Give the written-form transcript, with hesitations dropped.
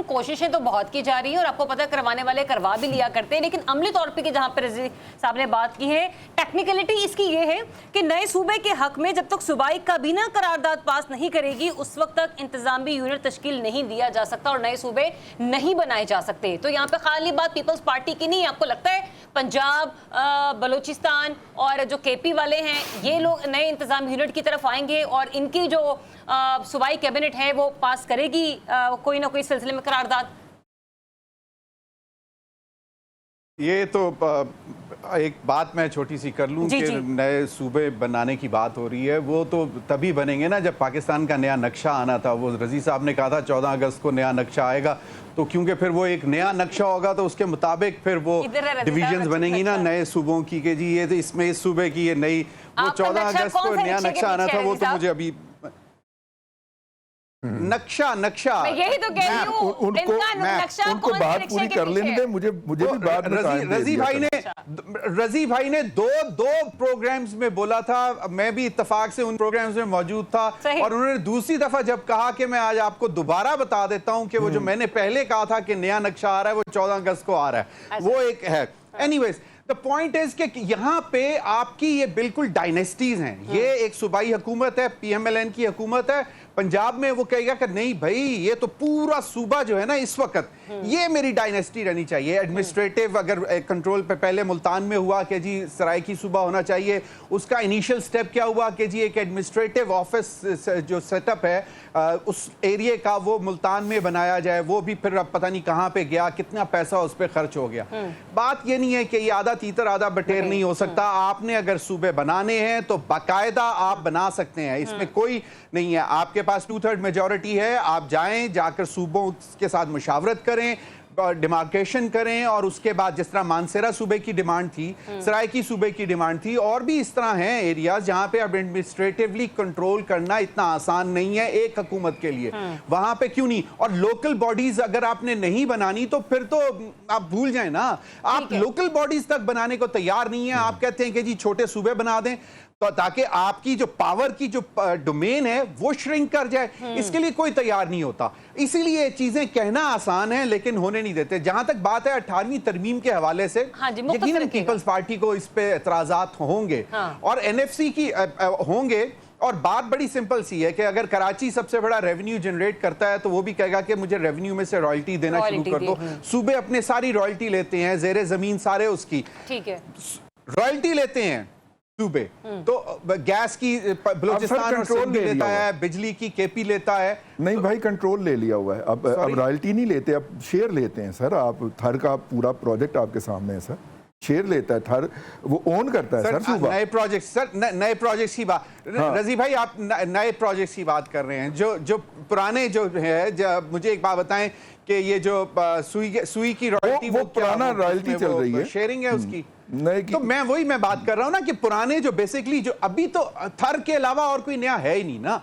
कोशिशें तो बहुत की जा रही है और आपको पता है करवाने वाले करवा भी लिया करते हैं, लेकिन अमली तौर पे कि जहां पर रजी साहब ने बात की है, टेक्निकलिटी इसकी ये है कि नए सूबे के हक में जब तक सूबाई काबीना करारदाद पास नहीं करेगी उस वक्त तक इंतजामी यूनिट तश्कील नहीं दिया जा सकता और नए सूबे नहीं बनाए जा सकते। तो यहाँ पे खाली बात पीपल्स पार्टी की नहीं, आपको लगता है पंजाब, बलूचिस्तान और जो केपी वाले हैं ये लोग नए इंतजाम यूनिट की तरफ आएंगे और इनकी जो सूबाई कैबिनेट है वो पास करेगी कोई ना कोई सिलसिले में करारदाद? ये तो एक बात मैं छोटी सी कर लूं कि नए सूबे बनाने की बात हो रही है, वो तो तभी बनेंगे ना जब पाकिस्तान का नया नक्शा आना था। वो रजी साहब ने कहा था 14 अगस्त को नया नक्शा आएगा, तो क्योंकि फिर वो एक नया नक्शा होगा तो उसके मुताबिक फिर वो डिवीजन्स बनेंगी ना नए सूबों की, कि जी ये तो इसमें इस सूबे की ये नई, वो 14 अगस्त को नया नक्शा आना था, वो तो मुझे अभी नक्शा मैं यही तो कह रही हूं, उनको बात पूरी कर लेने दे, मुझे भी बात रजी भाई ने दो प्रोग्राम्स में बोला था, मैं भी इत्तेफाक से उन प्रोग्राम्स में मौजूद था, और उन्होंने दूसरी दफा जब कहा कि मैं आज आपको दोबारा बता देता हूं कि वो जो मैंने पहले कहा था कि नया नक्शा आ रहा है वो 14 अगस्त को आ रहा है, वो एक है। एनीवेज द पॉइंट इज कि यहाँ पे आपकी ये बिल्कुल डायनेस्टीज हैं। ये एक सूबाई हुकूमत है, PMLN की हुकूमत है। पंजाब में वो कहेगा कि नहीं भाई ये तो पूरा सूबा जो है ना इस वक्त ये मेरी डायनेस्टी रहनी चाहिए। एडमिनिस्ट्रेटिव अगर कंट्रोल पे पहले मुल्तान में हुआ कि जी सराइकी सूबा होना चाहिए, उसका इनिशियल स्टेप क्या हुआ कि जी एक एडमिनिस्ट्रेटिव ऑफिस जो सेटअप है उस एरिया का वो मुल्तान में बनाया जाए, वो भी फिर अब पता नहीं कहाँ पे गया, कितना पैसा उस पर खर्च हो गया। बात ये नहीं है कि ये आधा तीतर आधा बटेर नहीं हो सकता। आपने अगर सूबे बनाने हैं तो बाकायदा आप बना सकते हैं, इसमें कोई नहीं है। आपके पास 2/3 मेजॉरिटी है, आप जाएं, जाकर सूबों के साथ मुशावरत करें, डिमार्केशन करें, और उसके बाद जिस तरह मानसेरा सूबे की डिमांड थी, सराइकी सूबे की डिमांड थी, और भी इस तरह हैं एरियाज जहां पे अब एडमिनिस्ट्रेटिवली कंट्रोल करना इतना आसान नहीं है एक हुकूमत के लिए। वहां पे क्यों नहीं? और लोकल बॉडीज अगर आपने नहीं बनानी तो फिर तो आप भूल जाए ना, आप लोकल बॉडीज तक बनाने को तैयार नहीं है। आप कहते हैं कि जी छोटे सूबे बना दें तो ताकि आपकी जो पावर की जो डोमेन है वो श्रिंक कर जाए, इसके लिए कोई तैयार नहीं होता। इसीलिए चीजें कहना आसान है लेकिन होने नहीं देते। जहां तक बात है 18वीं तरमीम के हवाले से, यकीनन पीपल्स पार्टी को इस पे एतराजात होंगे और NFC की होंगे। और बात बड़ी सिंपल सी है कि अगर कराची सबसे बड़ा रेवेन्यू जनरेट करता है तो वो भी कहेगा कि मुझे रेवेन्यू में से रॉयल्टी देना शुरू कर दो। सूबे अपने सारी रॉयल्टी लेते हैं, जेरे जमीन सारे उसकी रॉयल्टी लेते हैं सूबे, तो गैस की बलूचिस्तान और सिंध लेता है, बिजली की KP लेता है। नहीं भाई कंट्रोल ले लिया हुआ है, अब रॉयल्टी नहीं लेते, अब शेयर लेते हैं सर। आप थर का पूरा प्रोजेक्ट आपके सामने है सर, शेयर लेता है थर, वो ओन करता है सर सूबा। नए प्रोजेक्ट सर, नए प्रोजेक्ट की बात रजी भाई, आप नए प्रोजेक्ट की बात कर रहे हैं। जो पुराने जो है, मुझे एक बात बताएं कि ये जो सुई की रॉयल्टी वो पुराना रॉयल्टी चल रही है, शेयरिंग है उसकी। तो मैं बात कर रहा हूं ना कि पुराने जो बेसिकली जो अभी तो थर के अलावा और कोई नया है ही नहीं ना।